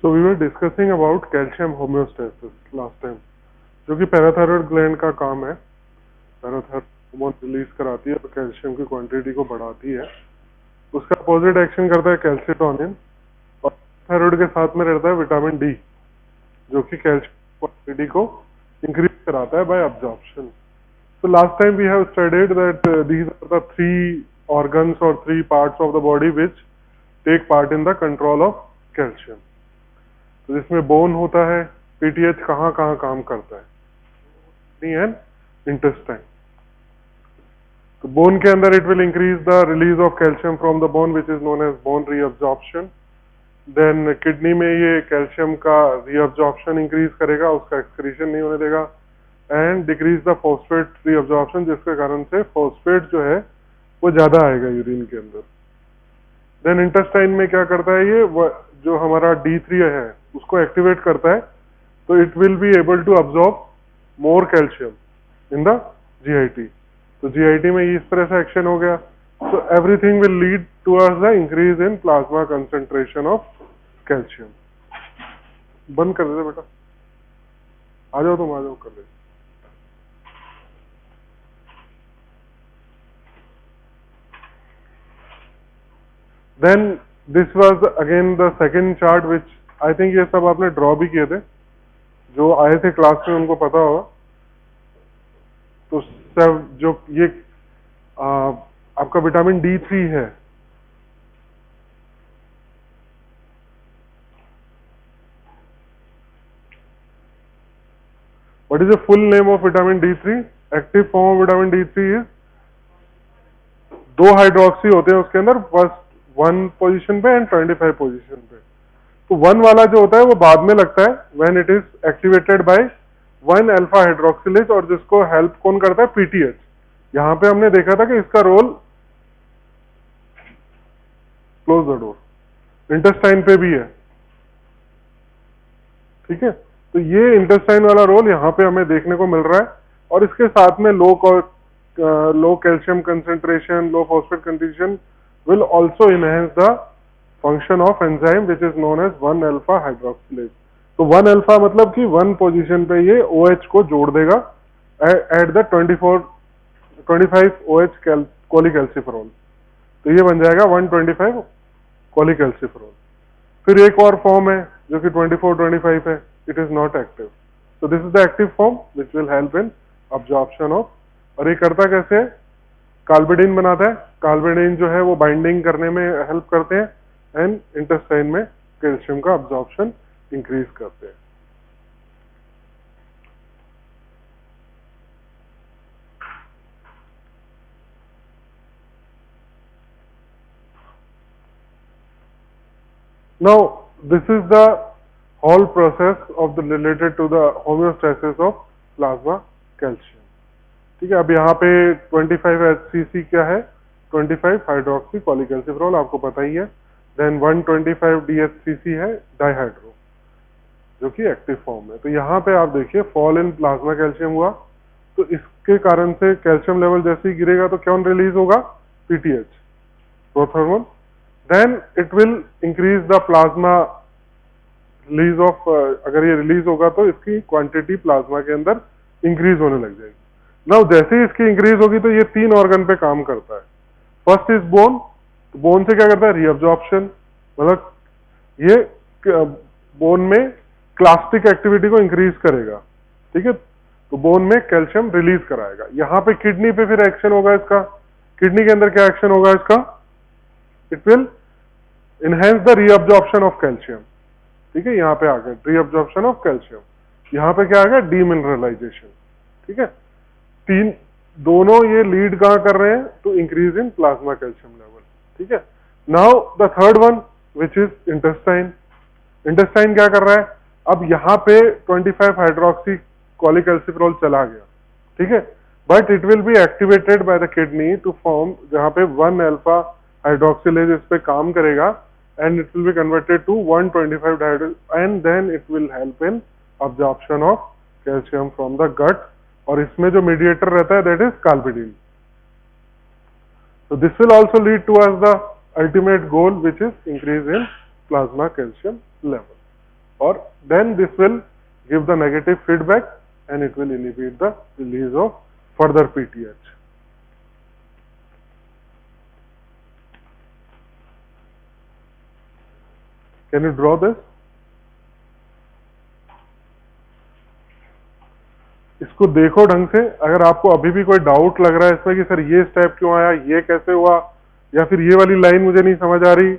So we were discussing about calcium homeostasis last time, जो कि parathyroid gland का काम है। पैराथायरॉयड हार्मोन रिलीज कराती है और कैल्शियम की क्वांटिटी को बढ़ाती है। उसका अपोजिट एक्शन करता है कैल्सिटोनिन, और थायराइड के साथ में रहता है विटामिन डी, जो कि कैल्शियम क्वांटिटी को इंक्रीज कराता है by absorption. So last time we have studied that these are the three organs or three parts of the body which take part in the control of calcium. तो जिसमें bone होता है, PTH कहाँ कहाँ काम करता है, किडनी एंड इंटेस्टाइन। तो बोन के अंदर it will increase the release of calcium from the bone which is known as bone reabsorption. Then kidney में ये कैल्शियम का रीअब्जॉर्प्शन इंक्रीज करेगा, उसका एक्सक्रीशन नहीं होने देगा, and decrease the phosphate reabsorption, जिसके कारण से फॉस्फेट जो है वो ज्यादा आएगा यूरिन के अंदर। देन इंटेस्टाइन में क्या करता है, ये जो हमारा D3 है उसको एक्टिवेट करता है, तो it will be able to absorb more calcium in the GIT। तो GIT में इस तरह से एक्शन हो गया। So everything will lead towards the increase in plasma concentration of calcium। बंद कर देते बेटा, आ जाओ तुम, आ जाओ कर ले। Then this was again the second chart which I think ये सब आपने ड्रॉ भी किए थे, जो आए थे क्लास में उनको पता होगा। तो सब जो ये आपका विटामिन D3 है, what is the full name of vitamin D3? Active form of vitamin D3 is, दो हाइड्रोक्सी होते हैं उसके अंदर, फर्स्ट 1 पोजीशन पे एंड 25 पोजीशन पे। तो 1 वाला जो होता है वो बाद में लगता है when it is activated by 1 alpha hydroxylase, और जिसको हेल्प कौन करता है? पीटीएच। यहां पे हमने देखा था कि इसका role, close the door, intestine पे भी है, ठीक है। तो ये इंटेस्टाइन वाला रोल यहाँ पे हमें देखने को मिल रहा है, और इसके साथ में low calcium concentration, low phosphate concentration will also enhance the function of enzyme which is known as 1 alpha hydroxylase। तो 1 अल्फा मतलब कि 1 पोजीशन पे ये OH को जोड़ देगा एट द 25 OH कोलिकैल्सिफेरॉल। तो ये बन जाएगा 125 कोलिकैल्सिफेरॉल। फिर एक और फॉर्म है जो कि 24-25 है, इट इज नॉट एक्टिव। तो this is the active form which will help in absorption of, और ये करता कैसे है? कार्बेडिन बनाता है। कार्बेडिन जो है वो बाइंडिंग करने में हेल्प करते हैं एंड इंटेस्टाइन में कैल्शियम का अब्जॉर्प्शन इंक्रीज करते हैं। Now this is the whole process of the related to the homeostasis of plasma calcium, ठीक है। अब यहाँ पे 25 HCC क्या है? 25 हाइड्रोक्सी पॉलीकैल्सिफेरॉल, आपको पता ही है। देन 125 DHCC है डाइहाइड्रो, जो कि एक्टिव फॉर्म है। तो यहाँ पे आप देखिए फॉल इन प्लाज्मा कैल्शियम हुआ, तो इसके कारण से कैल्शियम लेवल जैसे ही गिरेगा तो कौन रिलीज होगा? PTH, growth hormone. Then it will increase the plasma release of, अगर ये रिलीज होगा तो इसकी क्वांटिटी प्लाज्मा के अंदर इंक्रीज होने लग जाएगी। नाउ जैसे ही इसकी इंक्रीज होगी तो ये 3 ऑर्गन पे काम करता है। First is bone. तो बोन से क्या करता है? रीअब्जॉर्प्शन, मतलब ये बोन में क्लास्टिक एक्टिविटी को इंक्रीज करेगा, ठीक है। तो बोन में कैल्शियम रिलीज कराएगा। यहाँ पे किडनी पे फिर एक्शन होगा इसका। किडनी के अंदर क्या एक्शन होगा इसका? It will enhance the reabsorption of calcium, ठीक है। यहाँ पे आ गया रीअब्जॉर्प्शन ऑफ कैल्शियम। यहाँ पे क्या आ गया? डीमिनरलाइजेशन, ठीक है। तीन दोनों ये लीड कहां कर रहे हैं? To increase in plasma calcium level, ठीक है। Now the third one which is intestine. Intestine क्या कर रहा है? अब यहाँ पे 25 हाइड्रोक्सी कोलिकैल्सिफेरॉल चला गया, ठीक है, but it will be activated by the kidney to form, जहां पे 1 अल्फा हाइड्रोक्सिलेज इस पे काम करेगा and it will be converted to 125 dihydro, and then it will help in absorption of calcium from the gut, और इसमें जो mediator रहता है that is calbindin. So this will also lead towards the ultimate goal which is increase in plasma calcium level. और then this will give the negative feedback and it will inhibit the release of further PTH. Can you draw this? इसको देखो ढंग से। अगर आपको अभी भी कोई डाउट लग रहा है इसमें कि सर ये स्टेप क्यों आया, ये कैसे हुआ, या फिर ये वाली लाइन मुझे नहीं समझ आ रही,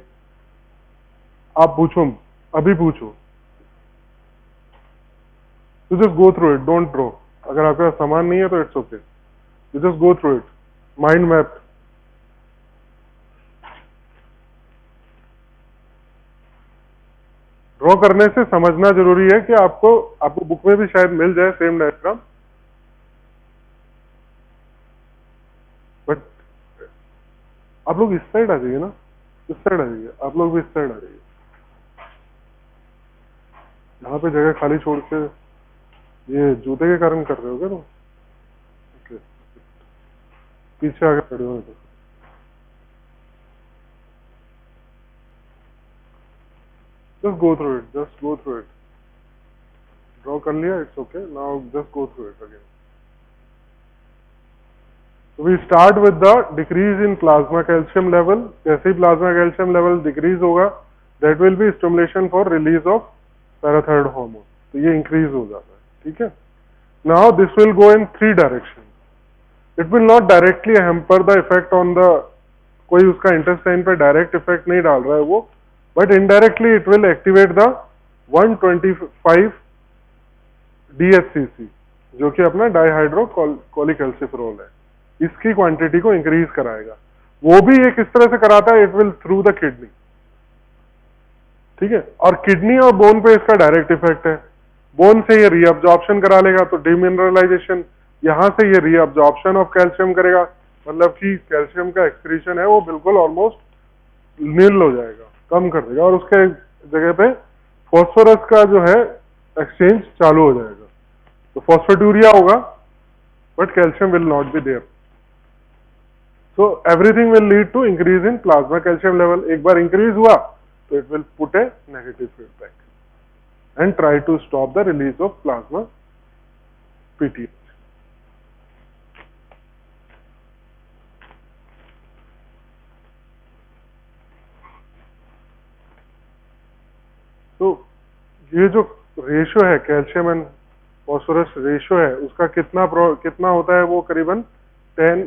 आप पूछो, अभी पूछो। You just go through it, don't draw. अगर आपके पास सामान नहीं है तो it's okay, you just go through it, mind map. Draw करने से समझना जरूरी है कि आपको बुक में भी शायद मिल जाए सेम डायग्राम, बट आप लोग इस साइड आ जाइए ना, इस साइड आ जाइए, आप लोग भी इस साइड आ जाइए। यहाँ पे जगह खाली छोड़ के ये जूते के कारण कर रहे हो क्या तुम? ओके, पीछे आगे खड़े हो तो just go through it, just go through it. Draw कर लिया, it's okay. Now just go through it again. So we start with the decrease in plasma calcium level. जैसे ही plasma calcium level decrease होगा, that will be stimulation for release of parathyroid hormone. तो ये increase हो जाता है, ठीक है? Now this will go in 3 directions. It will not directly hamper the effect on the, कोई उसका intestine पे direct effect नहीं डाल रहा है वो, but indirectly it will activate the 125 DHCC, जो कि अपना डाइहाइड्रोकोलिकैल्सिफेरॉल है, इसकी क्वांटिटी को इंक्रीज कराएगा। वो भी ये किस तरह से कराता है, it will through the kidney, ठीक है? और किडनी और बोन पे इसका डायरेक्ट इफेक्ट है। बोन से ये रीअब्जॉर्प्शन करा लेगा, तो डिमिनरलाइजेशन, यहां से ये रीअब्जॉर्प्शन ऑफ कैल्शियम करेगा, मतलब कि कैल्शियम का एक्सक्रीशन है वो बिल्कुल ऑलमोस्ट नील हो जाएगा, कम कर देगा, और उसके जगह पे फॉस्फोरस का जो है एक्सचेंज चालू हो जाएगा, तो फॉस्फेटूरिया होगा, but calcium will not be there. So everything will lead to increase in plasma calcium level. एक बार इंक्रीज हुआ तो it will put a negative feedback and try to stop the release of plasma PTH. तो ये जो ratio है calcium and phosphorus ratio है, उसका कितना होता है, वो करीबन 10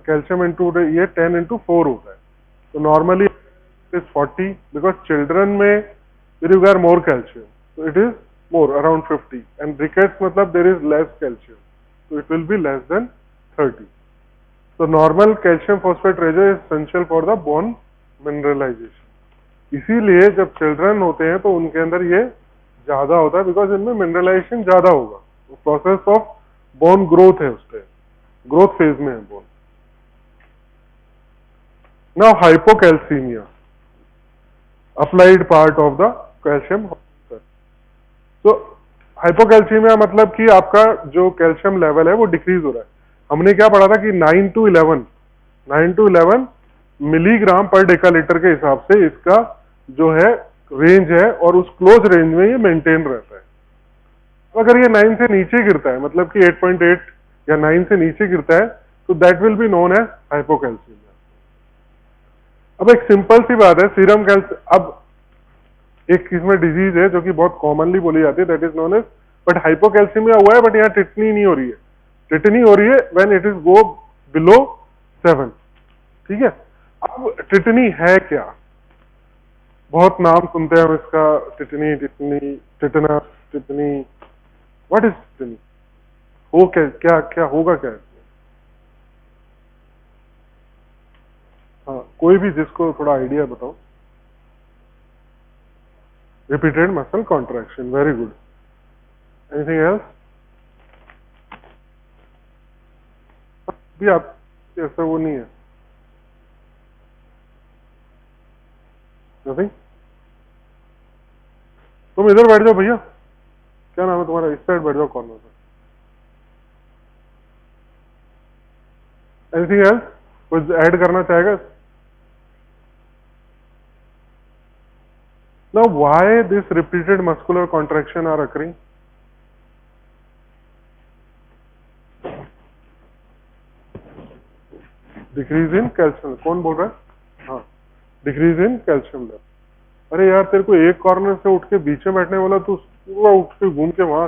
कैल्शियम इंटू ये 10 इंटू 4 होता है। तो नॉर्मली इज 40, बिकॉज चिल्ड्रन में you require more calcium, so it is more, around 50, and rickets मतलब there is less calcium, so it will be less than 30. So normal calcium phosphate ratio is essential for the bone mineralization. इसीलिए जब children होते हैं तो उनके अंदर ये ज्यादा होता है, बिकॉज इनमें मिनरलाइजेशन ज्यादा होगा, प्रोसेस ऑफ बोन ग्रोथ है, उसके ग्रोथ फेज में है bone. Now hypocalcaemia, applied part of the calcium hormone। तो हाइपोकैल्सीमिया मतलब कि आपका जो कैल्शियम लेवल है वो डिक्रीज हो रहा है। हमने क्या पढ़ा था कि 9 to 11 मिलीग्राम पर डेकालीटर के हिसाब से इसका जो है रेंज है, और उस क्लोज रेंज में ये मेंटेन रहता है। तो अगर ये 9 से नीचे गिरता है, मतलब कि 8.8 या 9 से नीचे गिरता है, तो that will be known as hypocalcemia. अब एक सिंपल सी बात है, सीरम कैल्शियम, अब एक इसमें डिजीज है जो कि बहुत कॉमनली बोली जाती है, that is known as, but hypocalcemia हुआ है, बट यहाँ टिटनी नहीं हो रही है। टिटनी हो रही है when it is go below 7, ठीक है? अब टिटनी है क्या? बहुत नाम सुनते हैं हम इसका, tetany, tetanus, tetany. What is tetany? हो क्या क्या होगा क्या इसमें? हाँ, कोई भी जिसको थोड़ा आइडिया बताओ। Repeated muscle contraction, very good. Anything else? भी आप ऐसा वो नहीं है, नथिंग? तुम इधर बैठ जाओ भैया, क्या नाम है तुम्हारा? इस साइड बैठ जाओ कॉर्नर पे। एनीथिंग एल्स कुछ ऐड करना चाहेगा? Now, why this repeated muscular contraction are occurring? Decrease in calcium, कौन बोल रहा है? हाँ, डिक्रीज इन कैल्शियम लेवल। अरे यार, तेरे को एक कॉर्नर से उठ के बीच में बैठने वाला, तू पूरा उठ के घूम के वहां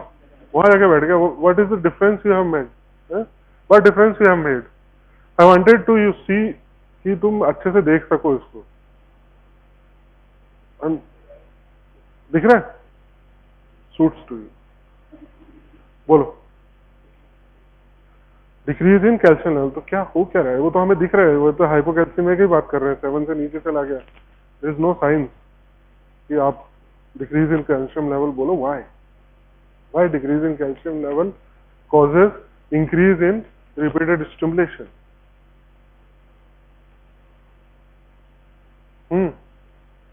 वहां जाके बैठ गया। What is the difference you have made? What difference you have made? I wanted to you see कि तुम अच्छे से देख सको इसको। दिख रहा है? Suits to you. बोलो। डिक्रीज इन कैल्शियम लेवल, तो क्या हो क्या रहा है? वो तो हमें दिख रहा है, वो तो हाइपोकैल्सिमिया की बात कर रहे हैं, 7 से नीचे चला गया। देयर इज नो साइंस कि आप डिक्रीज इन कैल्शियम लेवल बोलो। Why decrease in calcium level causes increase in repeated stimulation?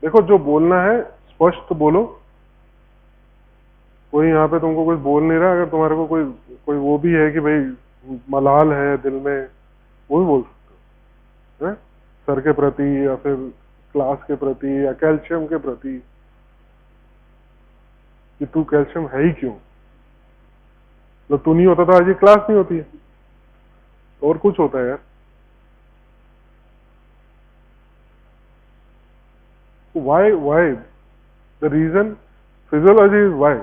देखो, जो बोलना है स्पष्ट बोलो। कोई यहाँ पे तुमको कुछ बोल नहीं रहा। अगर तुम्हारे को कोई कोई वो भी है कि भाई मलाल है दिल में, वो भी बोल सकते हो, सर के प्रति या फिर क्लास के प्रति या कैल्शियम के प्रति, कि तू कैल्शियम है ही क्यों? तो तू नहीं होता तो आज ये क्लास नहीं होती है, और कुछ होता है यार। Why the reason, physiology is why.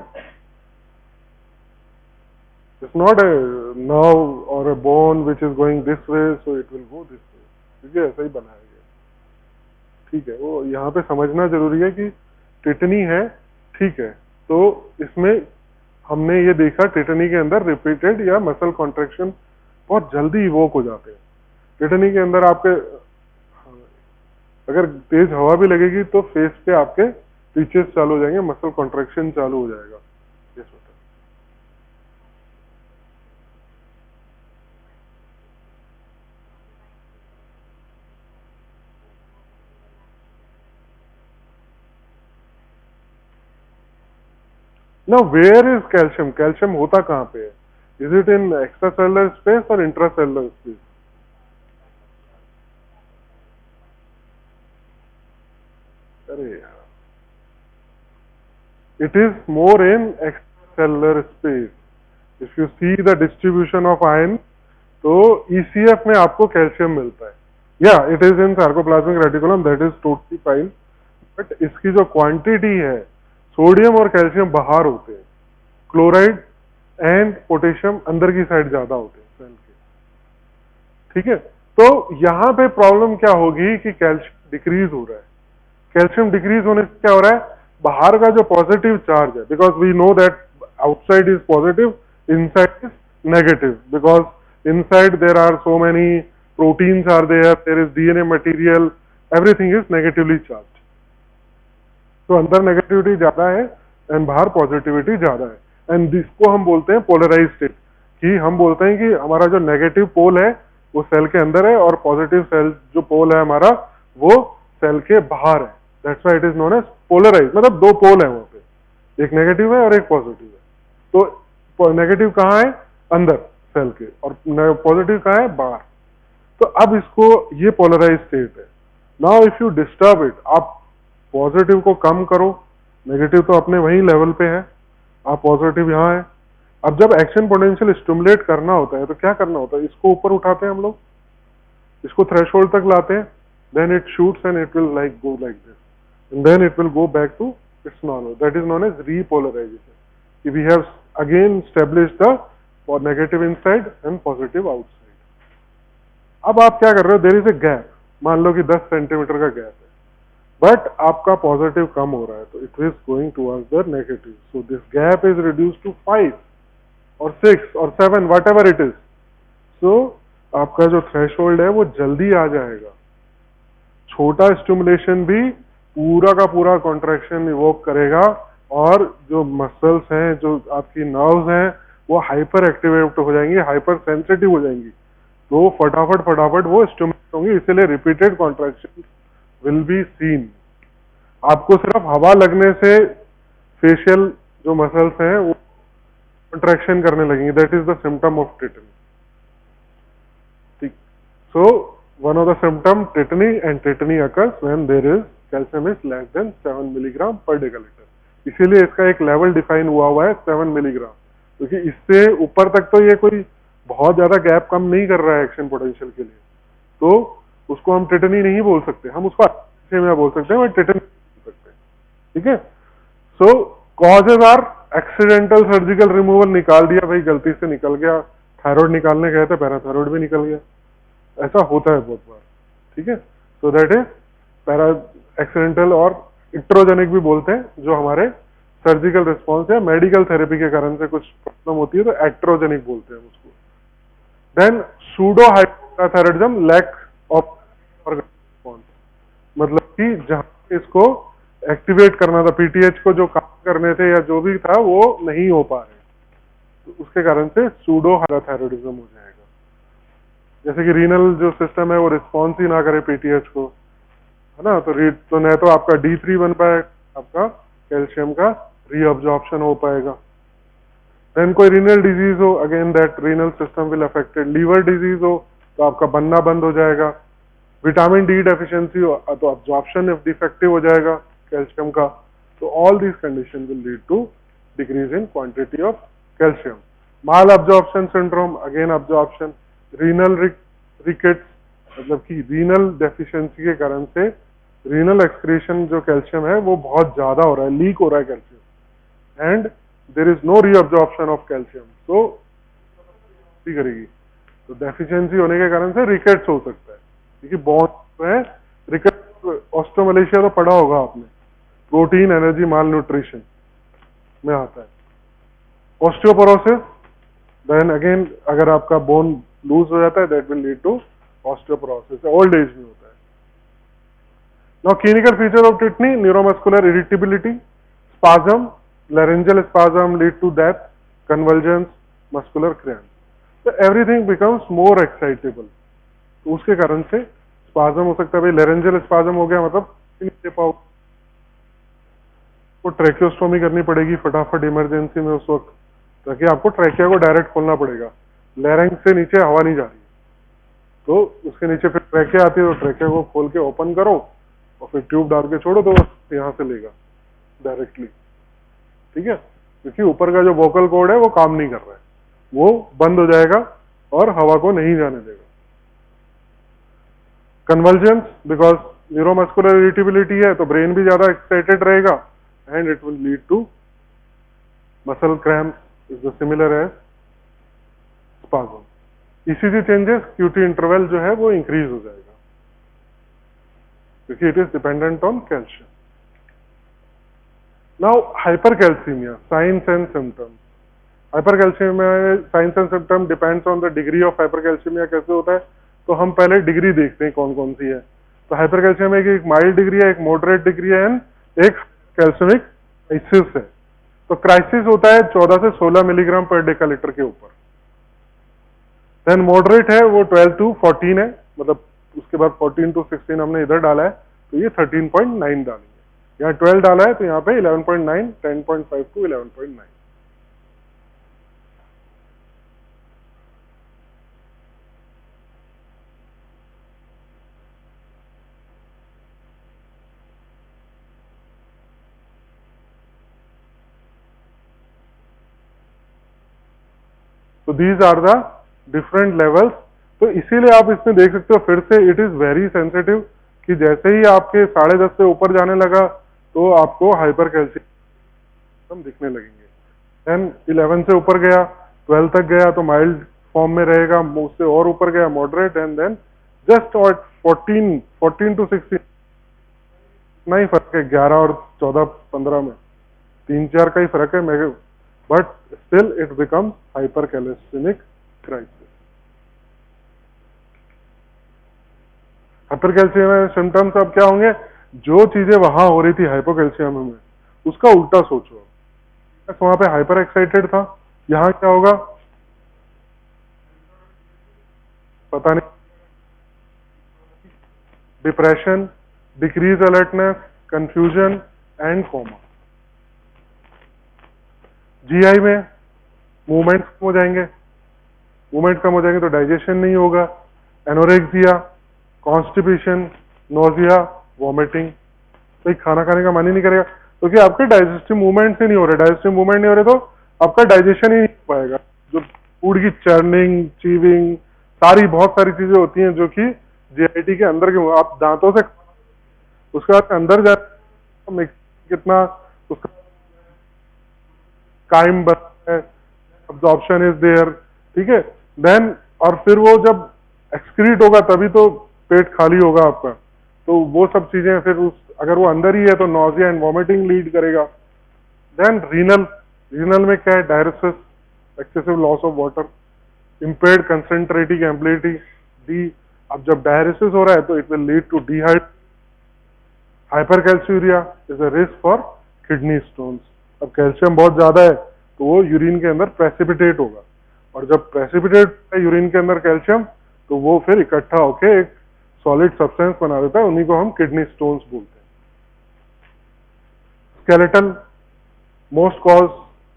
It's not a nerve or a bone which is going this way, so it will go this way. ठीक है, ऐसा ही बनाया गया। ठीक है, वो यहाँ पे समझना जरूरी है कि टिटनी है। ठीक है, तो इसमें हमने ये देखा टिटनी के अंदर रिपीटेड या मसल कॉन्ट्रैक्शन बहुत जल्दी इवोक हो जाते हैं। टिटनी के अंदर आपके अगर तेज हवा भी लगेगी तो फेस पे आपके टीचेस चालू हो जाएंगे, मसल कॉन्ट्रैक्शन चालू हो जाएगा। Now, where is calcium? Calcium होता कहाँ पे है? Is it in extracellular space or intracellular space? अरे यार, it is more in extracellular space. If you see the distribution of iron, तो ECF में आपको कैल्शियम मिलता है। Yeah, it is in sarcoplasmic reticulum, that is totally fine. But इसकी जो quantity है, सोडियम और कैल्शियम बाहर होते हैं, क्लोराइड एंड पोटेशियम अंदर की साइड ज्यादा होते हैं सेल के। ठीक है, तो यहां पे प्रॉब्लम क्या होगी कि कैल्शियम डिक्रीज हो रहा है। कैल्शियम डिक्रीज होने से क्या हो रहा है? बाहर का जो पॉजिटिव चार्ज है, because we know that outside is positive, inside is negative, because inside there are so many proteins are there is DNA material, everything is negatively charge. तो अंदर नेगेटिविटी ज्यादा है एंड बाहर पॉजिटिविटी ज्यादा है, and इसको हम बोलते हैं पोलराइज स्टेट। कि हम बोलते हैं कि हमारा जो नेगेटिव पोल है वो सेल के अंदर है, और पॉजिटिव सेल जो पोल है हमारा वो सेल के बाहर है। That's why it is known as polarize. मतलब दो पोल है वहां पे, एक नेगेटिव है और एक पॉजिटिव है। तो नेगेटिव कहाँ है? अंदर सेल के, और पॉजिटिव कहाँ है? बाहर। तो अब इसको ये पोलराइज स्टेट है। Now if you disturb it, आप पॉजिटिव को कम करो, नेगेटिव तो अपने वही लेवल पे है, आप पॉजिटिव यहाँ है। अब जब एक्शन पोटेंशियल स्टिमुलेट करना होता है तो क्या करना होता है? इसको ऊपर उठाते हैं हम लोग, इसको थ्रेशोल्ड तक लाते हैं, then it shoots and it will like go like this, and then it will go back to its normal. That is known as repolarization. We have again established the negative inside and positive outside. अब आप क्या कर रहे हो? There is a gap, मान लो कि 10 centimetre का gap है, बट आपका पॉजिटिव कम हो रहा है, तो it is going towards the negative. So this gap is reduced to 5 और 6 और 7, whatever it is. So आपका जो थ्रेशोल्ड है वो जल्दी आ जाएगा। छोटा स्टिमुलेशन भी पूरा का पूरा कॉन्ट्रैक्शन इवोक करेगा, और जो मसल्स हैं, जो आपकी नर्व्स हैं, वो हाइपर एक्टिवेट हो जाएंगी, हाइपर सेंसिटिव हो जाएंगी, तो फटाफट वो स्टिमुलेट होंगी। इसीलिए repeated contraction will be scene. आपको सिर्फ हवा लगने से फेशियल जो मसल्स हैं वो कॉन्ट्रैक्शन करने लगेंगे, that is the symptom of tetany. ठीक, so one of the symptom tetany, and tetany occurs when there is calcium is less than 7 milligram per decilitre. इसीलिए इसका एक लेवल डिफाइन हुआ है 7 मिलीग्राम, क्योंकि इससे ऊपर तक तो ये कोई बहुत ज्यादा गैप कम नहीं कर रहा है एक्शन पोटेंशियल के लिए, तो उसको हम टेटनी नहीं बोल सकते, हम उसको अच्छे में बोल सकते हैं, बट टेटनी बोल सकते हैं। ठीक है, so causes are accidental surgical removal, निकाल दिया भाई, गलती से निकल गया, थायराइड निकालने गए थे, पैराथायराइड भी निकल गया, ऐसा होता है बहुत बार। ठीक है, so that is para accidental, और इट्रोजेनिक भी बोलते हैं, जो हमारे सर्जिकल रिस्पॉन्स या मेडिकल थेरेपी के कारण से कुछ प्रॉब्लम होती है तो एक्ट्रोजेनिक बोलते हैं उसको। Then pseudo hypothyroidism, lack of response, मतलब कि जहां इसको एक्टिवेट करना था, पीटीएच को जो काम करने थे या जो भी था वो नहीं हो पा रहे, तो उसके कारण से सूडो हाइपोथायराइडिज्म हो जाएगा। जैसे कि रीनल जो सिस्टम है वो रिस्पॉन्स ही ना करे पीटीएच को, है ना, तो नहीं तो आपका D3 बन पाए, आपका कैल्शियम का रीअब्जॉर्प्शन हो पाएगा। देन कोई रीनल डिजीज हो, again that renal system will affected. Liver disease हो तो आपका बनना बंद हो जाएगा। विटामिन डी डेफिशिएंसी हो तो अब्जॉर्प्शन इफ डिफेक्टिव हो जाएगा कैल्शियम का। तो all these condition will lead to decrease in quantity of calcium. Malabsorption syndrome, again absorption. Renal rickets, मतलब कि रीनल डेफिशिएंसी के कारण से रीनल एक्सक्रीशन जो कैल्शियम है वो बहुत ज्यादा हो रहा है, लीक हो रहा है calcium, and there is no reabsorption of calcium, तो करेगी, तो डेफिशिएंसी होने के कारण से रिकेट्स हो सकता है। क्योंकि बोन है रिकेट, ऑस्टियोमलेशिया तो पढ़ा होगा आपने, प्रोटीन एनर्जी माल न्यूट्रिशन में आता है। ऑस्टियोपोरोसिस, देन अगेन अगर आपका बोन लूज हो जाता है that will lead to osteoporosis, old age में होता है। Now clinical feature of tetany, neuromuscular irritability, spasm, laryngeal spasm lead to death, convulsions, muscular cramp, so everything becomes more excitable, तो उसके कारण से स्पाज्म हो सकता है। भाई laryngeal spasm हो गया मतलब नहीं दे पाओ, तो ट्रैकियोस्टोमी करनी पड़ेगी फटाफट इमरजेंसी में उस वक्त, ताकि आपको ट्रैकिया को डायरेक्ट खोलना पड़ेगा, लैरिंक्स से नीचे हवा नहीं जा रही, तो उसके नीचे फिर ट्रैकिया आती है, तो ट्रैकिया को खोल के ओपन करो और फिर ट्यूब डाल के छोड़ो, तो यहाँ से लेगा डायरेक्टली। ठीक है, क्योंकि ऊपर का जो वोकल कॉर्ड है वो काम नहीं कर रहा है, वो बंद हो जाएगा और हवा को नहीं जाने देगा। कन्वर्जेंस, बिकॉज न्यूरोमस्कुलर इरिटेबिलिटी है तो ब्रेन भी ज्यादा एक्साइटेड रहेगा, and it will lead to muscle cramp, is the similar as spasm. ECG changes, QT interval जो है वो इंक्रीज हो जाएगा, क्योंकि it is dependent on calcium. Now hypercalcemia, signs and symptoms. Hypercalcemia signs and symptoms depends on the degree of hypercalcemia। कैसे होता है, तो हम पहले डिग्री देखते हैं कौन कौन सी है। तो हाइपरकैल्शियमिया की एक माइल्ड डिग्री है, एक मॉडरेट डिग्री है, एक कैल्शियमिक क्राइसिस है। तो क्राइसिस होता है 14 से 16 मिलीग्राम पर डेकालीटर के ऊपर। देन मॉडरेट है वो 12 to 14 है, मतलब उसके बाद 14 to 16 हमने इधर डाला है, तो ये 13.9 डालेंगे। यहाँ 12 डाला है तो यहाँ पे 11.9, 10.5 to 11.9। तो these are the different levels. तो इसीलिए आप इसमें देख सकते हो फिर से इट इज वेरी सेंसिटिव, कि जैसे ही आपके 10.5 से ऊपर जाने लगा तो आपको हाइपरकैल्शियम दिखने लगेंगे। देन 11 से ऊपर गया, 12 तक गया तो माइल्ड फॉर्म में रहेगा, उससे और ऊपर गया moderate, and then just 14 to 16 नहीं फर्क है, 11 और 14 15 में 3-4 का ही फर्क है, but still it becomes hypercalcemic crisis. Hypercalcium symptoms अब क्या होंगे, जो चीजें वहां हो रही थी हाइपोकैल्शियम में उसका उल्टा सोचो। तो वहां पे हाइपर एक्साइटेड था, यहां क्या होगा पता नहीं, depression, decrease alertness, confusion and coma. GI में मूवमेंट कम हो जाएंगे, मूवमेंट कम हो जाएंगे तो डाइजेशन नहीं होगा, एनोरेक्सिया, कॉन्स्टिपेशन, नोजिया, वॉमिटिंग, भाई खाना खाने का मन ही नहीं करेगा क्योंकि आपके डाइजेस्टिव मूवमेंट ही नहीं हो रहे, डाइजेस्टिव मूवमेंट नहीं हो रहे तो आपका डाइजेशन ही नहीं हो पाएगा। जो फूड की चर्निंग, चीविंग, सारी बहुत सारी चीजें होती हैं जो कि जीआईटी के अंदर के, आप दांतों से उसके बाद अंदर जा कितना उसका काइम बनता है, अब्जॉर्प्शन इज देयर, ठीक है। देन और फिर वो जब एक्सक्रीट होगा तभी तो पेट खाली होगा आपका, तो वो सब चीजें फिर उस अगर वो अंदर ही है तो नॉजिया एंड वॉमिटिंग लीड करेगा। देन रीनल, रीनल में क्या है, diuresis, excessive loss of water, impaired concentrating ability, D. अब जब डायरेसिस हो रहा है तो इट विल लीड टू डिहाइड, hypercalciuria is a risk for kidney stones. अब कैल्शियम बहुत ज्यादा है तो वो यूरिन के अंदर प्रेसिपिटेट होगा, और जब प्रेसिपिटेट है यूरिन के अंदर कैल्शियम तो वो फिर इकट्ठा होके एक सॉलिड सब्सटेंस बना देता है, उन्हीं को हम किडनी स्टोन्स बोलते हैं। Skeletal, most cause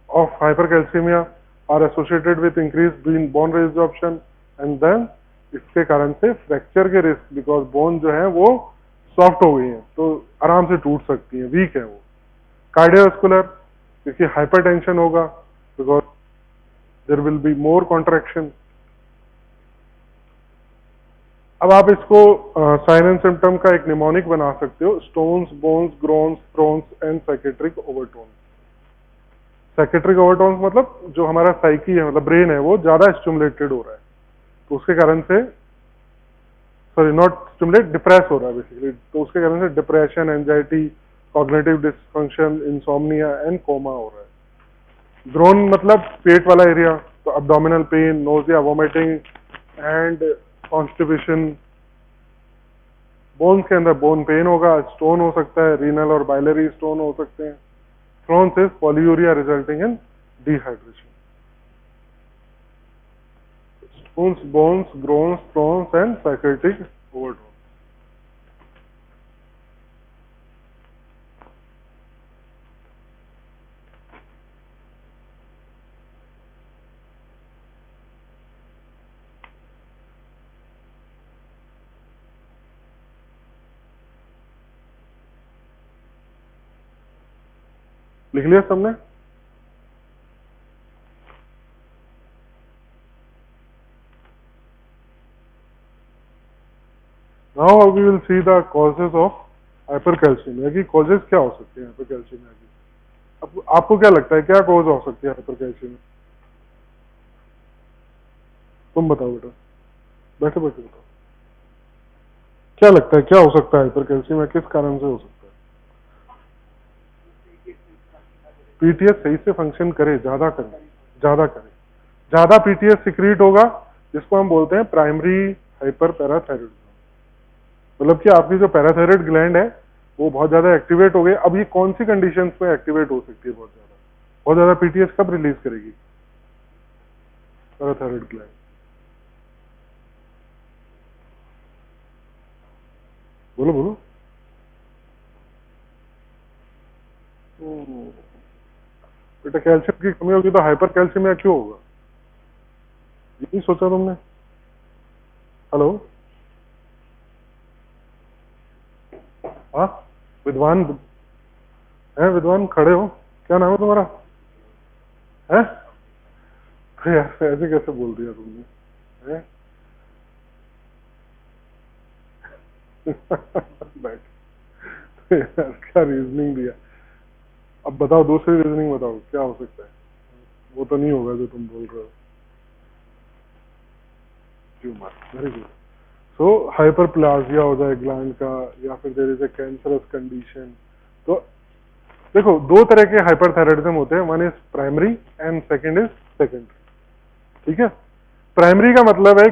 of hypercalcemia are associated with increased bone resorption and then इसके कारण से फ्रैक्चर के रिस्क, बिकॉज बोन जो है वो सॉफ्ट हो गई है तो आराम से टूट सकती है, वीक है वो। कार्डियोवास्कुलर, क्योंकि हाइपरटेंशन होगा, because there will be more contraction. अब आप इसको साइन एंड सिम्टम का एक निमोनिक बना सकते हो, stones, bones, groans, thrones and psychiatric overtones. Psychiatric overtones मतलब जो हमारा साइकी है, मतलब ब्रेन है, वो ज्यादा स्टिमुलेटेड हो रहा है तो उसके कारण से, सॉरी नॉट स्टिमुलेट, डिप्रेस हो रहा है बेसिकली, तो उसके कारण से depression, anxiety, cognitive dysfunction, insomnia and coma हो रहा है। ग्रोन मतलब पेट वाला एरिया, तो abdominal pain, nausea, vomiting and constipation. Bones के अंदर बोन पेन होगा, स्टोन हो सकता है, रीनल और बाइलरी स्टोन हो सकते हैं। Crohn's is polyuria resulting in dehydration. Stones, bones, groans, thrones and psychotic overdose. लिख लिया सबने? Now we will see the causes of hypercalcemia की causes क्या हो सकते हैं hypercalcemia की। आपको क्या लगता है क्या cause हो सकती है hypercalcemia? तुम बताओ बेटा, बैठे बैठे बताओ, क्या लगता है क्या हो सकता है hypercalcemia, किस कारण से हो सकता है? पीटीएस सही से फंक्शन करे, ज्यादा करे, ज्यादा करे, ज्यादा पीटीएस सिक्रीट होगा, जिसको हम बोलते हैं प्राइमरी हाइपर पैराथायरॉयडिज्म। मतलब कि आपकी जो पैराथायरॉयड ग्लैंड है वो बहुत ज्यादा एक्टिवेट हो गई। अब ये कौन सी कंडीशंस में एक्टिवेट हो सकती है बहुत ज्यादा? बहुत ज्यादा पीटीएस कब रिलीज करेगी पैराथायरॉयड ग्लैंड? बोलो बोलो। बेटा कैल्शियम की कमी होगी तो हाइपर कैल्शियमिया क्यों होगा, ये नहीं सोचा तुमने? हेलो, हाँ विद्वान है, विद्वान खड़े हो, क्या नाम है तुम्हारा? है तो यार ऐसे कैसे बोल दिया तुमने, है? बैठ तो यार क्या रीजनिंग दिया। अब बताओ दूसरी रीजनिंग बताओ क्या हो सकता है, वो तो नहीं होगा जो तुम बोल रहे हो। Tumour, very good. So hyperplasia हो जाए ग्लैंड का, या फिर there is a cancerous condition. तो देखो दो तरह के हाइपरथायराइडिज्म होते हैं, one is primary and second is secondary, ठीक है। प्राइमरी का मतलब है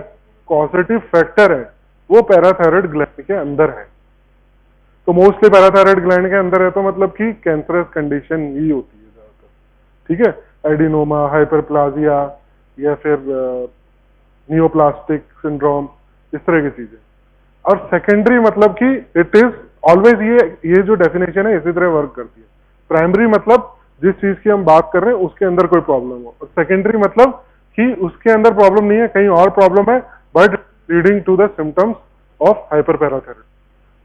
कॉजेटिव फैक्टर है वो पैराथायराइड ग्लैंड के अंदर है, तो मोस्टली पैराथायराइड ग्लैंड के अंदर है तो मतलब कि कैंसरस कंडीशन ही होती है ज्यादातर, ठीक है। एडिनोमा, हाइपरप्लाजिया या फिर नियोप्लास्टिक सिंड्रोम, इस तरह की चीजें। और सेकेंडरी मतलब कि इट इज ऑलवेज, ये जो डेफिनेशन है इसी तरह वर्क करती है। प्राइमरी मतलब जिस चीज की हम बात कर रहे हैं उसके अंदर कोई प्रॉब्लम हो, और सेकेंडरी मतलब कि उसके अंदर प्रॉब्लम नहीं है, कहीं और प्रॉब्लम है, but leading to the symptoms of hyperparathyroid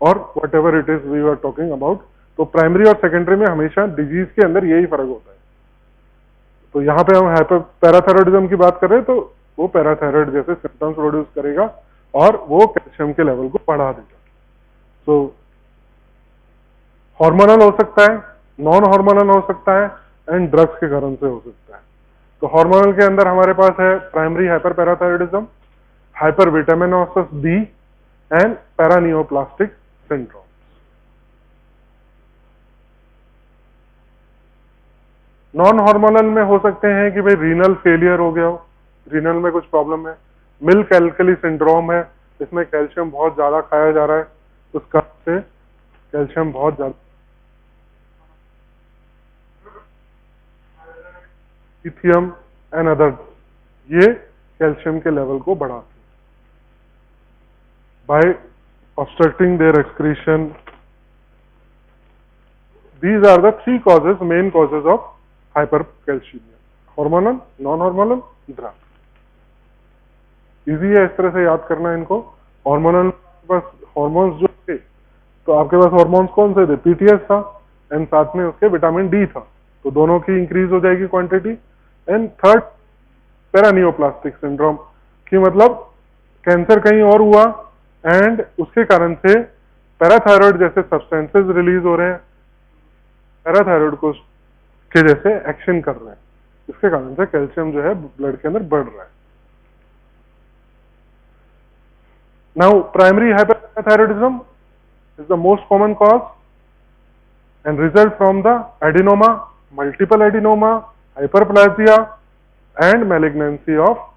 और whatever it is we are talking about तो प्राइमरी और सेकेंडरी में हमेशा डिजीज के अंदर यही फर्क होता है। तो यहाँ पे हम हाइपर पैराथायरॉयडिज्म की बात कर रहे हैं, तो वो पैराथायरॉयड जैसे सिम्टम्स प्रोड्यूस करेगा और वो कैल्शियम के लेवल को बढ़ा देगा। तो हार्मोनल हो सकता है, नॉन हार्मोनल हो सकता है एंड ड्रग्स के कारण से हो सकता है। तो हार्मोनल के अंदर हमारे पास है primary hyperparathyroidism, hypervitaminosis B and paraneoplastic syndrome. Non hormonal में हो सकते हैं कि भाई रीनल फेलियर हो गया हो, रीनल में कुछ प्रॉब्लम है, मिल्क एल्कली सिंड्रोम है, इसमें कैल्शियम बहुत ज्यादा खाया जा रहा है, उस कारण से कैल्शियम बहुत ज्यादा, लिथियम एंड अदर, ये कैल्शियम के लेवल को बढ़ाते हैं by obstructing their excretion. These are the three causes, main causes of hypercalcemia: hormonal, non-hormonal, drug। Easy है इस तरह से याद करना इनको। हार्मोनल बस हार्मोन्स जो थे, तो आपके पास हार्मोन्स कौन से थे? पीटीएस था एंड साथ में उसके विटामिन डी था, तो दोनों की इंक्रीज हो जाएगी quantity. And third paraneoplastic syndrome, कि मतलब कैंसर कहीं और हुआ एंड उसके कारण से पैराथायरॉयड जैसे सब्सटेंसेस रिलीज हो रहे हैं, पैराथायरॉयड को के जैसे एक्शन कर रहे हैं, इसके कारण से कैल्शियम जो है ब्लड के अंदर बढ़ रहा है। Now primary hyperthyroidism is the most common cause and result from the adenoma, multiple adenoma, hyperplasia and malignancy of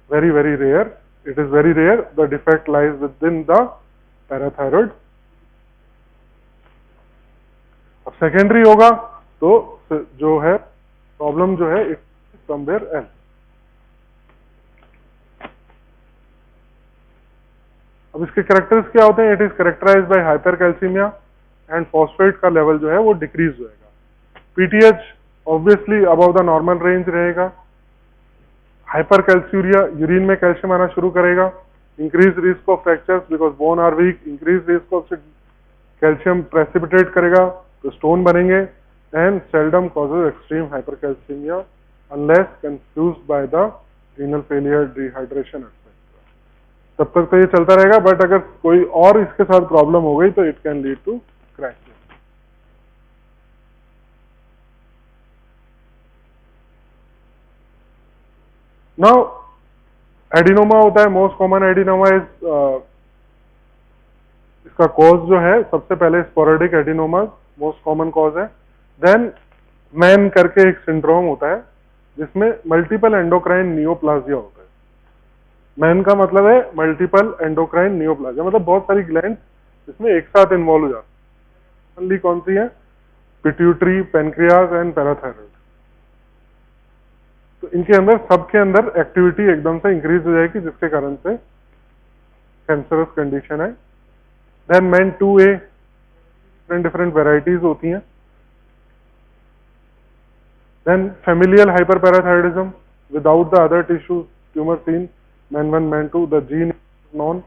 very very rare, it is very rare, the defect lies within the parathyroid। अब secondary होगा तो जो है problem जो है it somewhere else. अब इसके characters क्या होते हैं? It is characterized by hypercalcemia and phosphate का लेवल जो है वो डिक्रीज होएगा। PTH obviously above the normal range रहेगा। हाइपरकैल्सूरिया, यूरिन में कैल्शियम आना शुरू करेगा। Increase risk of fractures because bone are weak, increase risk of calcium precipitate करेगा तो स्टोन बनेंगे। And seldom causes extreme hypercalcemia unless confused by the renal failure, dehydration etcetera. तब तक तो ये चलता रहेगा, बट अगर कोई और इसके साथ प्रॉब्लम हो गई तो it can lead to crash. Now adenoma होता है, मोस्ट कॉमन एडिनोमा इज, इसका कॉज जो है सबसे पहले sporadic adenoma most common cause है। देन मैन करके एक सिंड्रोम होता है जिसमें मल्टीपल एंडोक्राइन नियोप्लाजिया होता है। मैन का मतलब है मल्टीपल एंडोक्राइन नियोप्लाजिया, मतलब बहुत सारी ग्लैंड इसमें एक साथ इन्वॉल्व हो जाती है। कौन सी है? Pituitary, pancreas and parathyroid. तो इनके अंदर सबके अंदर एक्टिविटी एकदम से इंक्रीज हो जाएगी जिसके कारण से कैंसरस कंडीशन है। Then MEN 2A, different varieties होती हैं। Then familial hyperparathyroidism without the other tissue tumour seen, MEN 1, MEN 2, the gene known.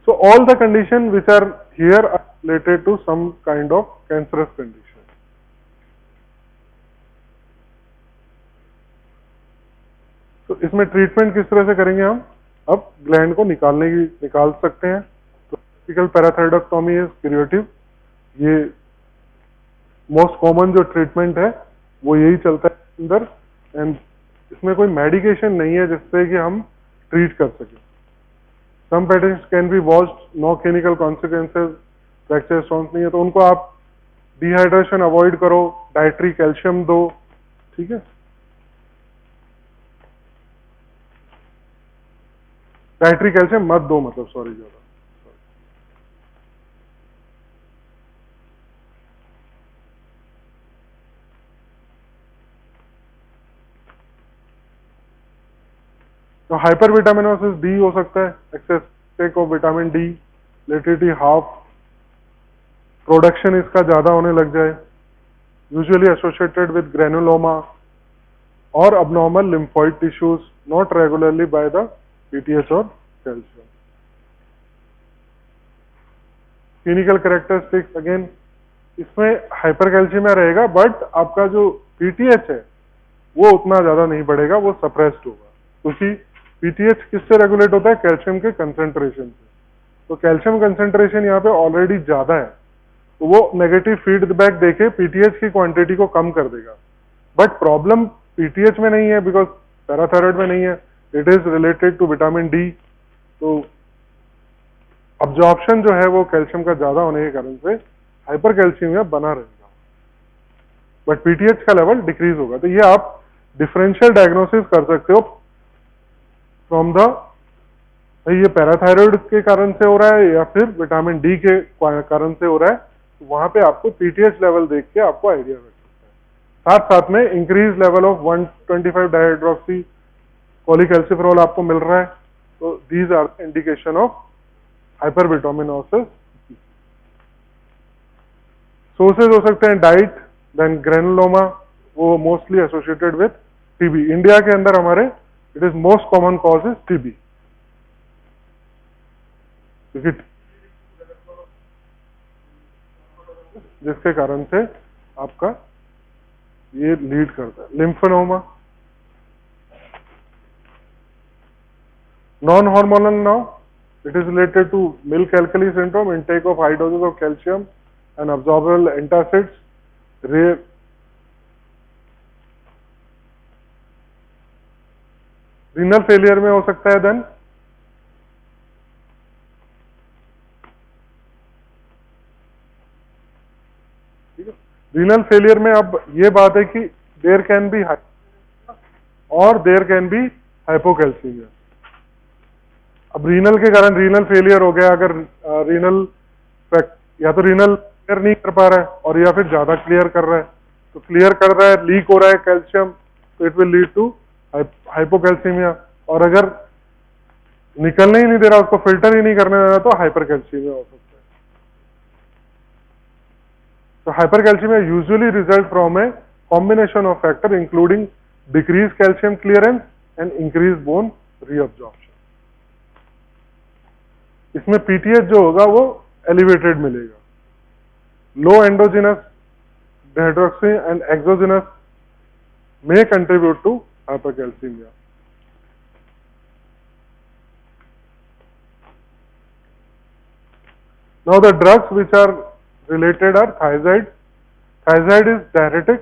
So all the conditions which are here are related to some kind of cancerous condition। तो इसमें treatment किस तरह से करेंगे हम? अब ग्लैंड को निकाल सकते हैं। तो टिपिकल पैराथायरॉयडेक्टोमी इज क्यूरेटिव, ये मोस्ट कॉमन जो ट्रीटमेंट है वो यही चलता है अंदर। एंड इसमें कोई मेडिकेशन नहीं है जिससे कि हम ट्रीट कर सकें। Some patients can be watched, no clinical consequences, fracture stones नहीं है तो उनको आप डिहाइड्रेशन अवॉइड करो, डाइटरी कैल्शियम दो, ठीक है। डाइटरी कैल्शियम मत दो, मतलब सॉरी ज्यादा। तो हाइपर विटामिनोसिस डी हो सकता है, excess take of vitamin D, लेटेटी हाफ, प्रोडक्शन इसका ज्यादा होने लग जाए, यूजुअली एसोसिएटेड विद ग्रेनुलोमा और abnormal lymphoid tissues not regularly by the PTH और कैल्शियम। क्लिनिकल कैरेक्टरिस्टिक्स अगेन इसमें हाइपरकैल्सीमिया रहेगा, बट आपका जो पीटीएच है वो उतना ज्यादा नहीं बढ़ेगा, वो सप्रेस्ड होगा, क्योंकि पीटीएच किससे रेगुलेट होता है? कैल्शियम के कंसेंट्रेशन से। तो कैल्शियम कंसेंट्रेशन यहाँ पे ऑलरेडी ज्यादा है, तो वो नेगेटिव फीडबैक देके पीटीएच की क्वांटिटी को कम कर देगा। बट प्रॉब्लम पीटीएच में नहीं है, बिकॉज पैराथायराइड में नहीं है, it is related to vitamin D. तो अब्जॉर्प्शन जो है वो कैल्शियम का ज्यादा होने के कारण से हाइपरकैल्सीमिया बना रहेगा, बट पीटीएच का लेवल डिक्रीज होगा। तो ये आप डिफरेंशियल डायग्नोसिस कर सकते हो फ्रॉम द, ये पैराथायराइड के कारण से हो रहा है या फिर विटामिन डी के कारण से हो रहा है, तो वहां पे आपको पीटीएच लेवल देख के आपको आइडिया लग सकता है। साथ साथ में increase level of 125 dihydroxy polycalciferol आपको मिल रहा है, तो these are indication of hypervitaminosis. Sources हो सकते हैं डाइट, देन ग्रेनुलोमा, वो mostly associated with TB. India के अंदर हमारे it is most common cause is TB, जिसके कारण से आपका ये लीड करता है। Lymphoma, non hormonal now, it is related to milk alkali syndrome, intake of high doses of calcium and absorbable antacids, rare renal failure में हो सकता है। देन रीनल फेलियर में अब ये बात है कि देयर कैन बी और देयर कैन बी हाइपोकैल्सीमिया। अब रीनल के कारण रीनल फेलियर हो गया, अगर रीनल या तो रीनल क्लियर नहीं कर पा रहा है और या फिर ज्यादा क्लियर कर रहा है, तो क्लियर कर रहा है, लीक हो रहा है कैल्शियम, तो it will lead to hypocalcemia. और अगर निकलने ही नहीं दे रहा, उसको फिल्टर ही नहीं करने दे रहा, तो हाइपरकैल्सीमिया हो सकता है। So hypercalcemia usually result from a combination of factors including decreased calcium clearance and increased bone reabsorption. इसमें पीटीएच जो होगा वो एलिवेटेड मिलेगा। Low endogenous dihydroxy and exogenous may contribute to hypercalcemia. Now the drugs which are related are thiazide. Thiazide is diuretic.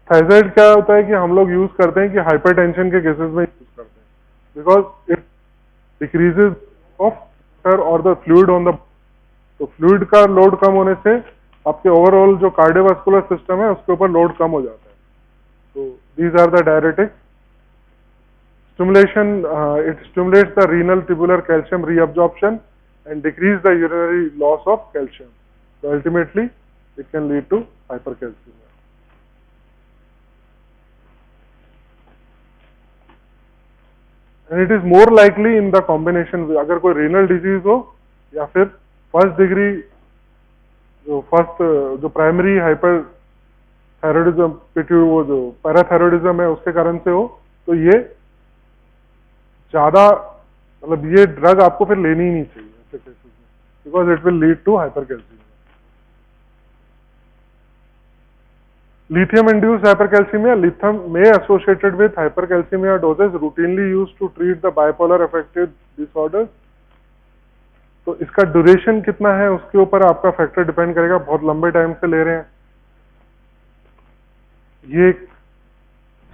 Thiazide क्या होता है कि हम लोग यूज करते हैं कि हाइपरटेंशन के केसेस में यूज करते हैं, बिकॉज इट डिक्रीजेज ऑफ और द फ्लूइड ऑन द, तो फ्लूइड का लोड कम होने से आपके ओवरऑल जो कार्डियोवास्कुलर सिस्टम है उसके ऊपर लोड कम हो जाता है। तो these are the diuretic. Stimulation, it stimulates the renal tubular calcium reabsorption and decrease the urinary loss of calcium. So ultimately, it can lead to hypercalcemia. And it is more likely in the combination with, अगर कोई renal disease हो या फिर first degree जो primary hyperthyroidism, वो जो parathyroidism है उसके कारण से हो, तो ये ज्यादा, मतलब ये ड्रग आपको फिर लेनी ही नहीं चाहिए because it will lead to hypercalcemia. Lithium induced hypercalcemia. Lithium may associated with hypercalcemia doses routinely used to treat the bipolar affective disorders. तो इसका ड्यूरेशन कितना है उसके ऊपर आपका फैक्टर डिपेंड करेगा, बहुत लंबे टाइम से ले रहे हैं। ये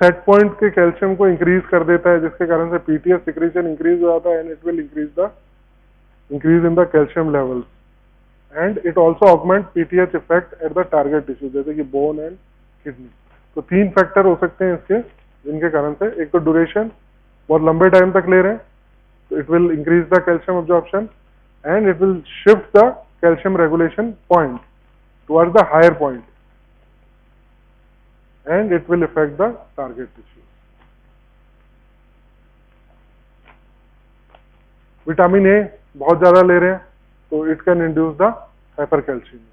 सेट पॉइंट के कैल्शियम को इंक्रीज कर देता है, जिसके कारण से पीटीएस सिक्रीशन इंक्रीज हो जाता है and it will increase in the calcium levels, and it also augment PTH effect at the target tissue, जैसे कि bone and kidney। तो 3 फैक्टर हो सकते हैं इसके जिनके कारण से, एक तो ड्यूरेशन, बहुत लंबे टाइम तक ले रहे हैं, तो it will increase the calcium absorption and it will shift the calcium regulation point towards the higher point and it will effect the target tissue. Vitamin A बहुत ज्यादा ले रहे हैं तो it can induce the hypercalcemia.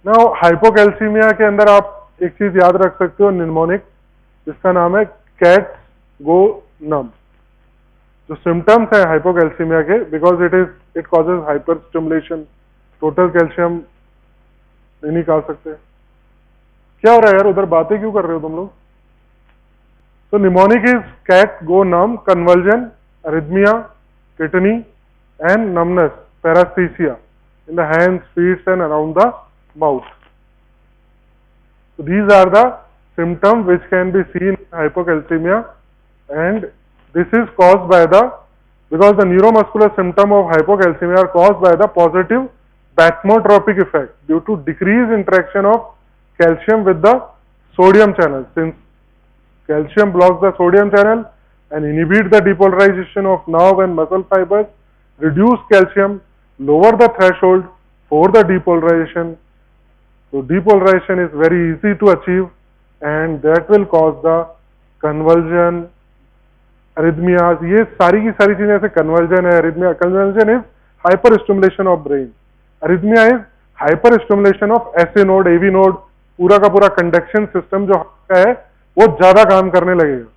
Now hypocalcemia के अंदर आप एक चीज याद रख सकते हो, निमोनिक जिसका नाम है कैट्स गो नम। जो सिम्टम्स है हाइपोकैल्सीमिया के, because it causes hyper stimulation, total calcium नहीं निकाल सकते। क्या हो रहा है यार, उधर बातें क्यों कर रहे हो तुम लोग? तो mnemonic is cat go numb, convulsion, arrhythmia, tetany and numbness, paraesthesia in the hands, feet and around the mouth. So these are the symptoms which can be seen in hypocalcemia, and this is caused by because the neuromuscular symptom of hypocalcemia are caused by the positive bathmotropic effect due to decreased interaction of calcium with the sodium channel. Since calcium blocks the sodium channel and inhibit the depolarization of nerve and muscle fibers, reduce calcium, lower the threshold for the depolarization. So depolarization is very easy to achieve, and that will cause the convulsion, arrhythmias. ये सारी की सारी चीजें, ऐसे convulsion है, arrhythmia. Convulsion is hyperstimulation of brain. Arrhythmia is hyperstimulation of SA node, AV node. पूरा का पूरा conduction system जो है वो ज्यादा काम करने लगेगा.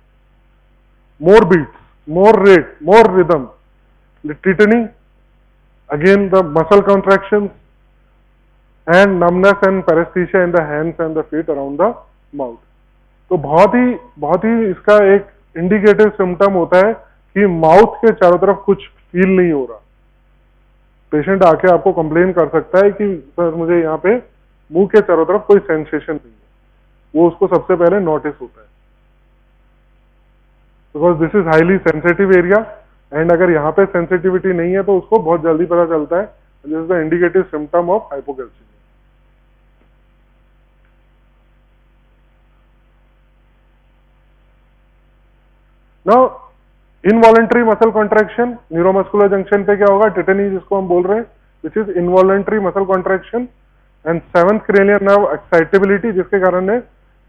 More beats, more rate, more rhythm. Tetany, again the muscle contractions, and numbness and paresthesia in the hands and the feet around the mouth. तो बहुत ही इसका एक इंडिकेटिव सिम्टम होता है कि माउथ के चारों तरफ कुछ फील नहीं हो रहा। पेशेंट आके आपको कंप्लेन कर सकता है कि सर मुझे यहाँ पे मुंह के चारों तरफ कोई सेंसेशन नहीं है, वो उसको सबसे पहले नोटिस होता है, because this is highly sensitive area, and अगर यहाँ पे सेंसिटिविटी नहीं है तो उसको बहुत जल्दी पता चलता है। This is the indicative symptom of hypocalcaemia. Now involuntary muscle contraction, neuromuscular junction पे क्या होगा, टिटनी जिसको हम बोल रहे हैं, which is involuntary muscle contraction, and seventh cranial nerve excitability, जिसके कारण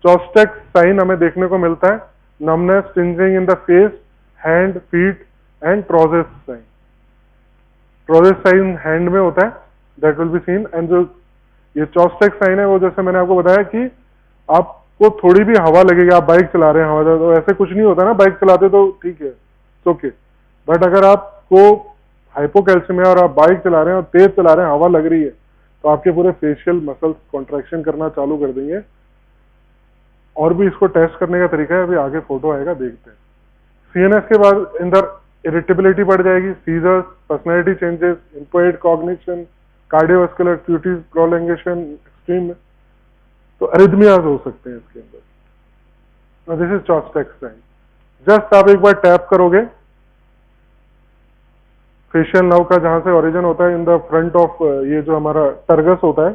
चॉस्टेक साइन हमें देखने को मिलता है, numbness, tingling in the face, hand, feet and Trousseau's sign. Trousseau's sign hand में होता है, that will be seen, and जो ये चॉस्टेक साइन है वो जैसे मैंने आपको बताया कि आपको थोड़ी भी हवा लगेगी, आप बाइक चला रहे हैं, हवा तो ऐसे कुछ नहीं होता ना, बाइक चलाते तो ठीक है, ओके, बट अगर आपको हाइपोकैल्सीमिया और आप बाइक चला रहे हैं और तेज चला रहे हैं, हवा लग रही है, तो आपके पूरे फेशियल मसल्स कॉन्ट्रैक्शन करना चालू कर देंगे। और भी इसको टेस्ट करने का तरीका है, अभी आगे फोटो आएगा, देखते हैं। सीएनएस के बाद अंदर इरिटेबिलिटी बढ़ जाएगी, seizures, personality changes, impaired cognition, cardiovascular activities prolongation extreme, तो अरिथमियाज हो सकते हैं इसके अंदर। This is Chvostek sign. Just आप एक बार टैप करोगे फेशियल नर्व का, जहां से ओरिजिन होता है, इन द फ्रंट ऑफ ये जो हमारा टर्गस होता है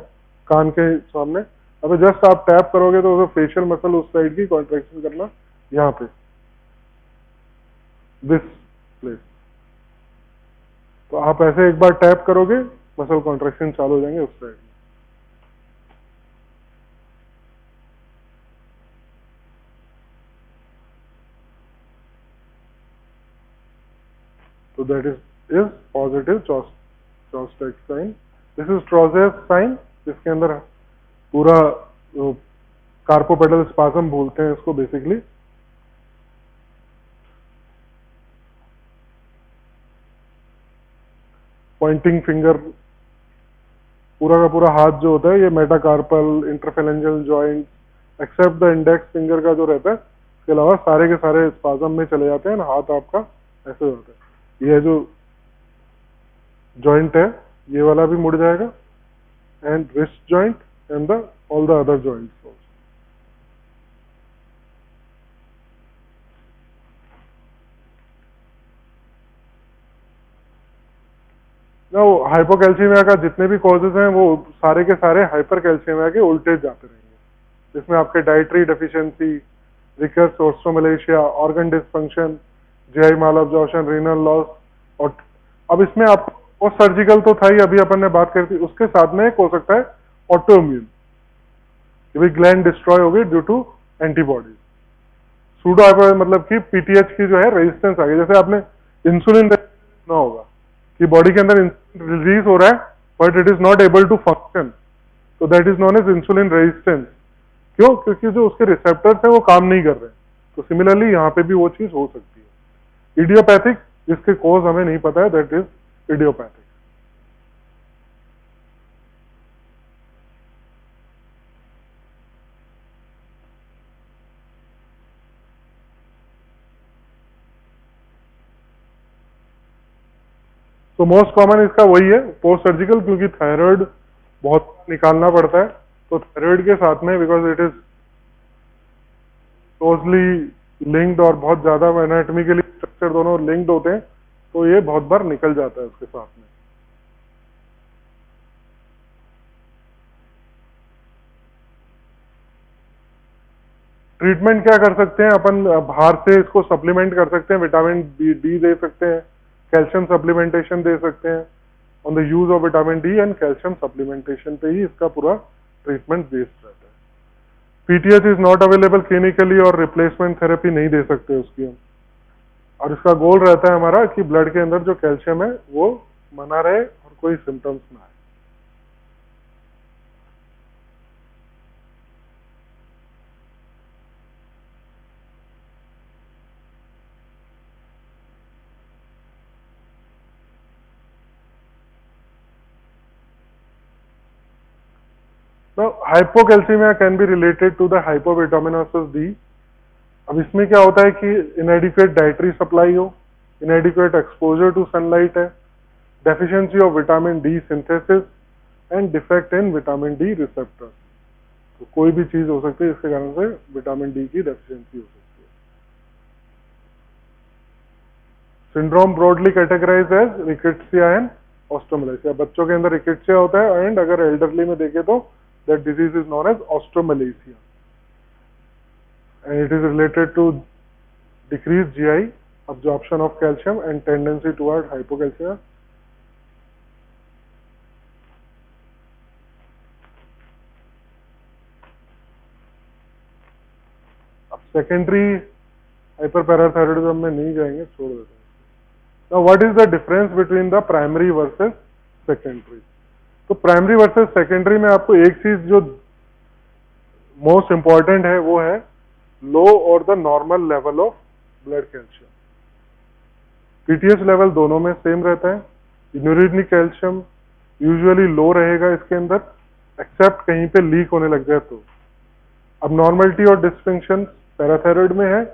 कान के सामने, अभी जस्ट आप टैप करोगे तो फेशियल मसल उस साइड की कॉन्ट्रैक्शन करना यहाँ पे, दिस प्लेस। तो आप ऐसे एक बार टैप करोगे, मसल कॉन्ट्रैक्शन चालू हो जाएंगे उस साइड में। तो that is positive Chvostek sign. This is Trousseau's sign, जिसके अंदर पूरा कार्पोपेडल स्पाज्म बोलते हैं इसको बेसिकली। पॉइंटिंग फिंगर, पूरा का पूरा हाथ जो होता है ये metacarpal, interphalangeal joint, except the index finger का जो रहता है, इसके अलावा सारे के सारे स्पाज्म में चले जाते हैं, हाथ आपका ऐसे होता है। ये जो जॉइंट है ये वाला भी मुड़ जाएगा, and wrist joint and the all the other joints. ना हाइपोकैल्सीमिया का जितने भी कॉजेज हैं वो सारे के सारे हाइपरकैल्सीमिया के उल्टे जाते रहेंगे, जिसमें आपके dietary deficiency, रिकस ओस्टोमलेशिया, organ dysfunction, GI माल अब्जॉर्प्शन, रीनल लॉस, और अब इसमें आप, और सर्जिकल तो था ही, अभी अपन ने बात करी थी, उसके साथ में एक हो सकता है ऑटोइम्यून, ग्लैंड डिस्ट्रॉय हो गई ड्यू टू एंटीबॉडीज। सूडो मतलब कि पीटीएच की जो है रेजिस्टेंस आ गई, जैसे आपने इंसुलिन ना होगा कि बॉडी के अंदर रिलीज हो रहा है but it is not able to function, तो that is known as insulin resistance. क्यों? क्योंकि जो उसके रिसेप्टर्स हैं वो काम नहीं कर रहे हैं। तो सिमिलरली यहाँ पे भी वो चीज हो सकती है। इडियोपैथिक, जिसके कॉज हमें नहीं पता है, दैट इज इडियोपैथिक। तो मोस्ट कॉमन इसका वही है पोस्ट सर्जिकल, क्योंकि थायराइड बहुत निकालना पड़ता है। तो थायराइड के साथ में, because it is closely linked और बहुत ज्यादा एनाटॉमिकली स्ट्रक्चर दोनों लिंक्ड होते हैं, तो ये बहुत बार निकल जाता है उसके साथ में। ट्रीटमेंट क्या कर सकते हैं अपन, बाहर से इसको सप्लीमेंट कर सकते हैं, विटामिन डी दे सकते हैं, कैल्शियम सप्लीमेंटेशन दे सकते हैं। On the use of vitamin D and calcium supplementation पे ही इसका पूरा ट्रीटमेंट बेस्ड रहता है। PTH is not available clinically, और रिप्लेसमेंट थेरेपी नहीं दे सकते उसकी हम। और इसका गोल रहता है हमारा कि ब्लड के अंदर जो कैल्शियम है वो बना रहे और कोई सिम्टम्स ना आए। तो hypocalcemia can be related to the hypovitaminosis D. अब इसमें क्या होता है कि इनएडिक्वेट डाइटरी सप्लाई हो, इनएडिक्वेट एक्सपोजर टू सनलाइट है, deficiency of vitamin D synthesis and defect in vitamin D receptor. तो कोई भी चीज हो सकती है इसके कारण से विटामिन डी की डेफिशिएंसी हो सकती है। Syndrome broadly categorise as rickettsia and osteomalacia. बच्चों के अंदर रिकेट्सिया होता है, एंड अगर एल्डरली में देखें तो that disease is known as osteomalacia, and it is related to decreased GI absorption of calcium and tendency toward hypocalcemia. अब सेकेंडरी हाइपरपैराथायरॉयडिज्म में नहीं जाएंगे, छोड़ देते हैं। Now what is the difference between the primary versus secondary? तो primary versus secondary में आपको एक चीज जो मोस्ट इंपॉर्टेंट है वो है लो और the normal level of blood calcium. PTH level दोनों में सेम रहता है। यूरिनिक कैल्शियम यूजुअली लो रहेगा इसके अंदर, एक्सेप्ट कहीं पे लीक होने लग जाए तो। अब नॉर्मलिटी और डिस्फंक्शन पैराथायरॉयड में है,